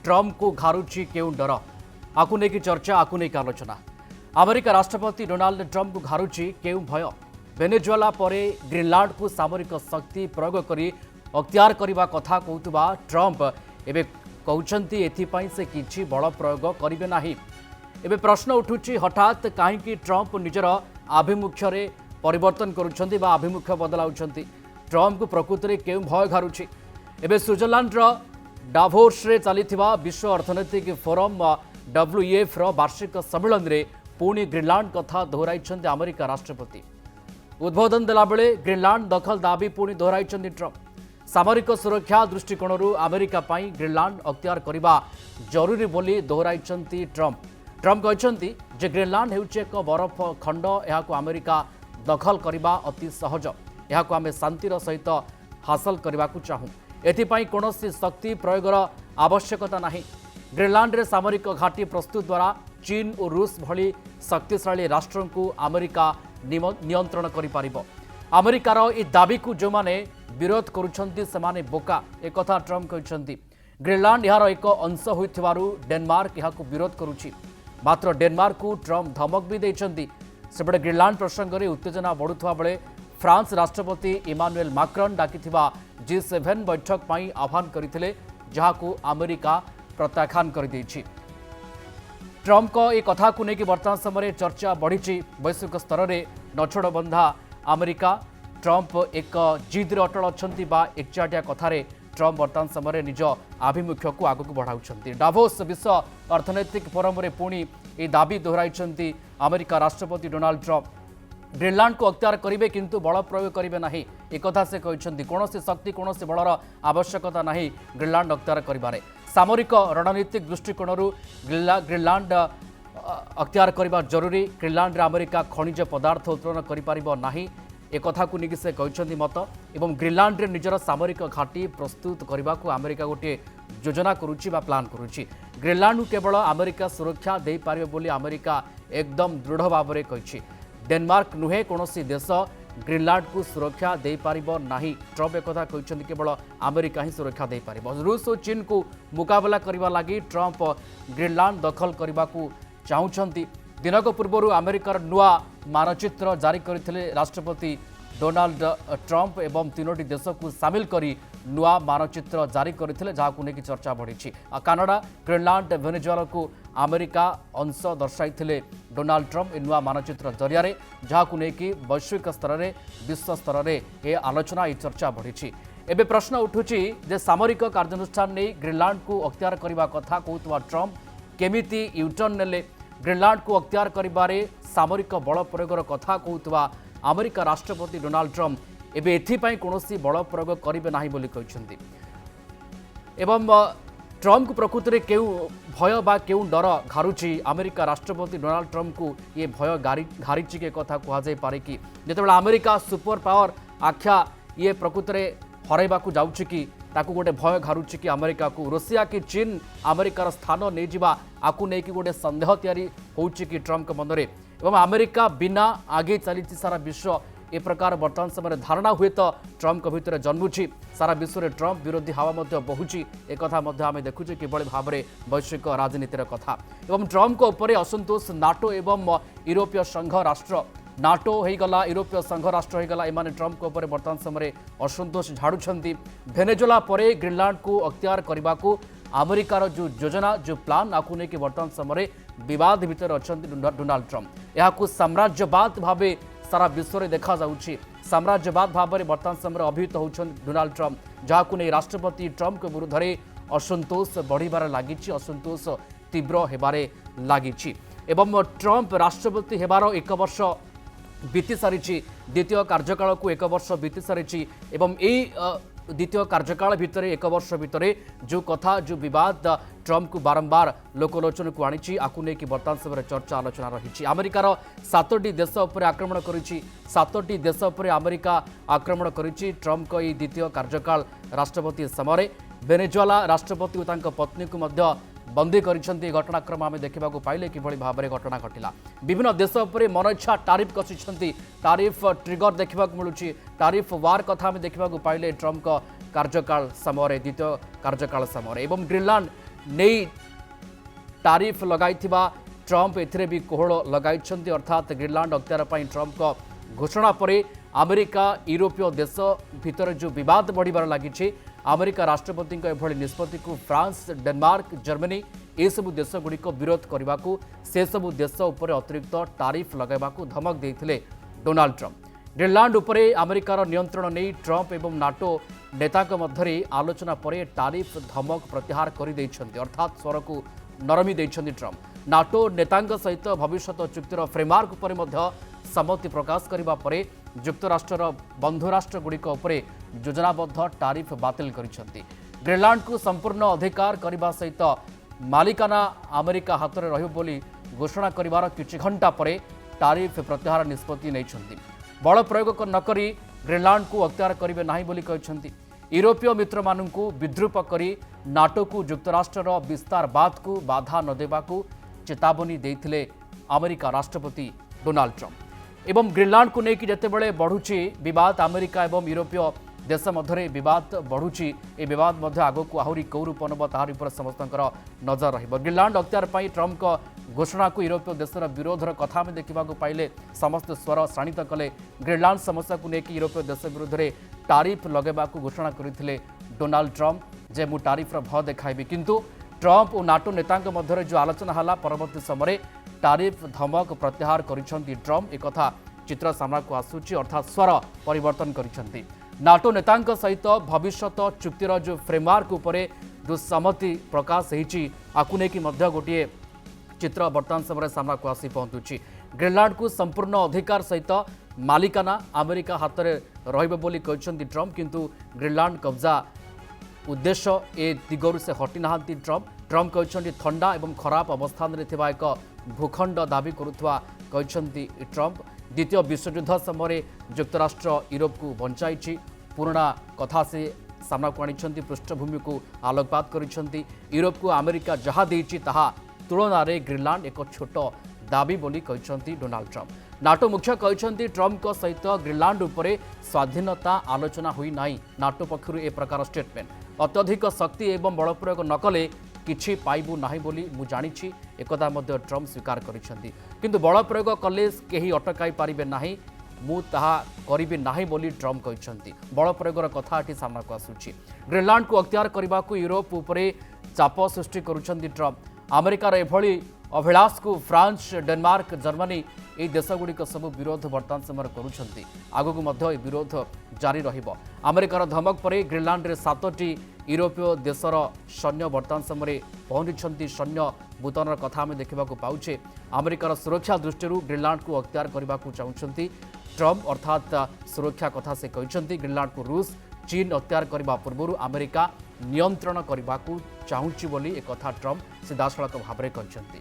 Trump को घारुची क्यों डर आपको लेकिन चर्चा आपको लेकिन आलोचना अमेरिका राष्ट्रपति डोनाल्ड ट्रम्प को घारुची क्यों भय वेनेजुएला परे ग्रीनलैंड को सामरिक शक्ति प्रयोग कर अख्तियार करने कथा कहूबा ट्रम्प एवं कहते एथिपाई से किछि बल प्रयोग करेंगे नाही। एबे प्रश्न उठुची हठात कहीं ट्रम्प निजर आभिमुख्य परिवर्तन करुछंती बा आभिमुख्य बदलाउछंती ट्रम्प को प्रकृति में क्यों भय घारुची। एबे स्विट्जरलैंड डाभोस रे चलीथिबा विश्व अर्थनैतिक फोरम WEF वार्षिक सम्मेलन में पुणी ग्रीनलैंड कथा दोहराइछंती अमेरिका राष्ट्रपति। उद्बोधन देला बेले ग्रीनलैंड दखल दाबी पुणी दोहराइछंती ट्रम्प। सामरिक सुरक्षा दृष्टिकोण अमेरिका पाई ग्रीनलैंड अख्तियार करने जरूरी बोली दोहराइछंती ट्रम्प। ट्रम्प कहते जे ग्रीनलैंड हेउचे एक बरफ खंड यहाको अमेरिका दखल करने अति सहज यहाको आमे शांतिर सहित हासिल करने को चाहूँ एथिपाई कौनसी शक्ति प्रयोगर आवश्यकता नहीं। ग्रीनलैंड रे सामरिक घाटी प्रस्तुत द्वारा चीन और रूस भली शक्तिशाली राष्ट्र को अमेरिका नियंत्रण करिपारिबो। अमेरिकार ए दाबी को जो माने विरोध करुछंती सेमाने बोका एक कथा ट्रम्प कहते। ग्रीनलैंड यार एक अंश होइथिबारु डेनमार्क यहाको विरोध करुछि मात्र डेनमार्क को ट्रम्प धमक भी देइछंती। सेपटे ग्रीनलैंड प्रसंग में उत्तेजना बढ़ुवा बेले फ्रांस राष्ट्रपति इमानुएल माक्रोन डाकिथिबा G7 बैठक पाई आह्वान करथिले जहाको अमेरिका प्रत्याख्यान कर देछि। ट्रम्प को एक कथा को लेकिन वर्तमान समय चर्चा बढ़ी वैश्विक स्तर में नछोड़ बंधा अमेरिका ट्रम्प एक जिद अटल अच्छी एकचाटिया कथार ट्रम्प वर्तमान समय निज आभिमुख्य को आगक बढ़ाऊँ। डाभोस विश्व अर्थनैतिक फोरम में पुणी ये दाबी दोहराई अमेरिका राष्ट्रपति डोनाल्ड ट्रम्प। ग्रीनलैंड को अख्तियार करेंगे किंतु बल प्रयोग करेंगे नहीं एक कथा से कहते कौन शक्ति कौन बलर आवश्यकता नहीं ग्रीनलैंड अख्तियार करें। सामरिक रणनीतिक दृष्टिकोण ग्रीनलैंड अख्तियार करने जरूरी। ग्रीनलैंड रे अमेरिका खनिज पदार्थ उत्तोलन करें एक कथा को लेकिन से कहते मत एवं ग्रीनलैंड रे निजर सामरिक घाटी प्रस्तुत करने को अमेरिका गोटे योजना करुच्ची प्लान करुच्ची। ग्रीनलैंड को केवल अमेरिका सुरक्षा दे पारे बोली अमेरिका एकदम दृढ़ भाव में कही। डेनमार्क नुहे कौन देश ग्रीनलैंड को सुरक्षा दे पारिबो नाही। ट्रम्प एक कथा कहते केवल अमेरिका ही सुरक्षा दे पारिबो। रूस और चीन को मुकाबला करने लगी ट्रम्प ग्रीनलैंड दखल करने को चाहूँगी। दिनक पूर्व अमेरिकार नुआ मानचित्र जारी करथिले राष्ट्रपति डोनाल्ड ट्रम्प एवं तीनोटी देश को सामिल करी नुआ मानचित्र जारी करथिले जहां लेकिन चर्चा बढ़ी। कनाडा ग्रीनलैंड वेनेजुएला को अमेरिका अंश दर्शाई डोनाल्ड ट्रम्प नुआ मानचित्र जरिया जहां लेकिन वैश्विक स्तर में विश्व स्तर में यह आलोचना ये चर्चा बढ़ी। एबे प्रश्न उठुची जे सामरिक कार्यानुष्ठान नहीं ग्रीनलैंड को अख्तियार करने कथा कहूबा ट्रम्प केमिति यूटर्न नेले। ग्रीनलैंड को अख्तियार करिबारे सामरिक बल प्रयोगर कथा कहूबा अमेरिका राष्ट्रपति डोनाल्ड ट्रम्प एबे एथिपाई कौनसी बल प्रयोग करेंगे नाही बोली कहते। एवं ट्रम्प को प्रकृति में क्यों भय बा क्यों डर घारुची अमेरिका राष्ट्रपति डोनाल्ड ट्रम्प को ये भय घारिची के कथा कहुई पारे कि जितेबाला अमेरिका सुपर पावर आख्या ये प्रकृति में हरैबाकू जाउछि कि ताकू गोटे भय घारुछि कि अमेरिका को रूसिया कि चीन अमेरिकार स्थान नहीं जावा आपको लेकिन गोटे संदेह तैयारी होउछि कि ट्रम्प के मन में एवं अमेरिका बिना आगे चली सारा विश्व ए प्रकार वर्तमान समय धारणा हुए तो ट्रम्प भितर जन्मुछि। सारा विश्व में ट्रम्प विरोधी हावा बहुची एक आम देखुचे किभली भाव में वैश्विक राजनीतिर कथा एवं ट्रम्प को ऊपर असंतोष नाटो एवं यूरोपीय संघ राष्ट्र नाटो होगला यूरोपीय संघ राष्ट्र होगला एमाने ट्रम्प को ऊपर वर्तमान समय असंतोष झाड़ुछंती। वेनेजुएला परे ग्रीनलैंड को अख्तियार करने को अमेरिकार जो योजना जो प्लान आपको लेकिन वर्तमान समय विवाद भितर अच्छा डोनाल्ड ट्रम्प यह साम्राज्यवाद भाव सारा विश्व में देखा जाउछि। साम्राज्यवाद भाव में वर्तमान समय अभिहित होउछन डोनाल्ड ट्रम्प जहां नहीं राष्ट्रपति ट्रम्प के विरुद्ध में असंतोष बढ़िबार लागिछि असंतोष तीव्र होबारे लागिछि। एवं ट्रम्प राष्ट्रपति हेबार एक वर्ष बीती सारी द्वितीय कार्यकाल को एक वर्ष बीती सारी एवं द्वितीय कार्यकाल भितर एक वर्ष भितर जो कथा जो विवाद ट्रम्प को बारंबार लोकलोचन को आनी आपको लेकिन वर्तमान समय चर्चा आलोचना रही। अमेरिकार 7टी देश उपर आक्रमण करी 7टी देश उपर अमेरिका आक्रमण करी ट्रम्प को द्वितीय कार्यकाल राष्ट्रपति समय वेनेजुएला राष्ट्रपति और पत्नी को बंदी करिसेंती घटनाक्रम आम देखा पाइले किभली भाव में घटना घटिला। विभिन्न देश उपर मन इच्छा टारिफ कसिछंती टारिफ ट्रिगर देखा मिलूँ टारिफ वार कथा आम देखा पाइले ट्रम्प कार्यकाल समय द्वितीय कार्यकाल समय एवं ग्रीनलैंड नहीं टारिफ लगाई ट्रंप एथिरे भी कोहल लगाई अर्थात ग्रीनलैंड अख्तियार पर ट्रंप को घोषणा पर अमेरिका यूरोपीय देश भितर जो विवाद बढ़िबार लगी अमेरिका राष्ट्रपति एभली निष्पत्ति को फ्रांस डेनमार्क जर्मनी ये सबू देशगुड़िक विरोध करने को से सबू देश उपर अतिरिक्त टारिफ लगाइबा धमक देते डोनाल्ड ट्रंप ग्रीनलैंड उपरे अमेरिकार नियंत्रण नहीं ट्रंप एवं नाटो नेता मध्य आलोचना पर टारिफ धमक प्रत्याहार कर अर्थात स्वर को नरमी देइछन्ति ट्रंप नाटो नेतांग सहित भविष्य चुक्तिर फ्रेमवर्क पर सम्मति प्रकाश करने पर युक्तराष्ट्र बंधु राष्ट्रगुड़िक योजनाबद्ध टारिफ बातिल करिसेंति ग्रीनलैंड को संपूर्ण अधिकार करने सहित मालिकाना अमेरिका हाथ में रही घोषणा कर किछि घंटा पर टारिफ प्रत्याहार निष्पत्ति नहीं बल प्रयोग नक ग्रीनलैंड को अख्तियार करेंगे ना यूरोपीय मित्र मानू विद्रूप कर नाटो को युक्तराष्ट्र विस्तार बात को बाधा न देवा चेतावनी देते अमेरिका राष्ट्रपति डोनाल्ड ट्रंप एवं ग्रीनलैंड को लेकिन जितेबाला बढ़ुची बद अमेरिका एवं यूरोपीय देश मध्य बद बढ़ुची ए बद आग को आहरी कौ रूप नब तार समस्त नजर ग्रीनलैंड अख्तियार पर ट्रंप को घोषणा को यूरोपीय देशर विरोधर कथा में देखा पाइले समस्त स्वर शाणित कले ग्रीनलैंड समस्या को लेकिन यूरोपीय देश विरुद्ध में टारिफ लगेबा घोषणा करते डोनाल्ड ट्रंप जे मु टारिफ्र भय देखाइबी किंतु ट्रंप और नाटो नेता मध्य जो आलोचना है परवर्ती समय टारिफ धमक प्रत्याहार करिसेंति ट्रंप एक चित्र सामना को आसूची अर्थात स्वर परिवर्तन करिसेंति नाटो नेता सहित भविष्य चुक्तिर जो फ्रेमवर्क उपरे जो सहमति प्रकाश होती गोटे चित्र बर्तमान समय सामना को आसी पहुंचुची ग्रीनलैंड को संपूर्ण अधिकार सहित मालिकाना अमेरिका हाथ में रही ट्रंप किंतु ग्रीनलैंड कब्जा उद्देश्य ए दिगरु से हटी ना ट्रंप कहते थंडा एवं खराब अवस्थान में एक भूखंड दाबी करुवा ट्रंप द्वितीय विश्वयुद्ध समय युक्तराष्ट्र यूरोप को बंचाई पुराणा कथा से सामना को आनी पृष्ठभूमि को आलोकपात कर यूरोप को अमेरिका जहाँ देती तुलन में ग्रीनलैंड एक छोट दाबी बोली कहते डोनाल्ड ट्रंप नाटो मुख्य कहते ट्रंप सहित ग्रीनलैंड उपरे स्वाधीनता आलोचना हुई ना नाटो पक्षर ए प्रकार स्टेटमेंट अत्यधिक शक्ति एवं बल प्रयोग न कले किछि पाइबु नाही बोली मु जानिछि एकदा मध्य ट्रंप स्वीकार करिसेंति किंतु बल प्रयोग कले केही अटकाई पारिबे नाही मु ताहा करिबे नाही बोली ट्रंप कहिसेंति बल प्रयोगर कथाटी सामना को आसुछि ग्रीनलैंड को अख्तियार करबा को यूरोप उपरे चाप सृष्टि करुछंति ट्रंप अमेरिकार एभली अभिलाष को फ्रांस डेनमार्क जर्मनी ये देशगुड़िक सब विरोध बर्तमान समय करुछंति आगकू मध्य विरोध जारी रहिबो अमेरिकार धमक पर ग्रीनलैंड रे 7टी यूरोपीय देशर सैन्य बर्तमान समय पहुंची सैन्य भूतन कथा में देखा पाउछे अमेरिकार सुरक्षा दृष्टि ग्रीनलैंड को अख्तियार करने को चाहते ट्रंप अर्थात सुरक्षा कथा से कहते ग्रीनलैंड को रूस चीन अख्तियार करने पूर्व अमेरिका नियंत्रण करने को चाहूँगी एक कथा ट्रंप सीधासलख भाव में कहते।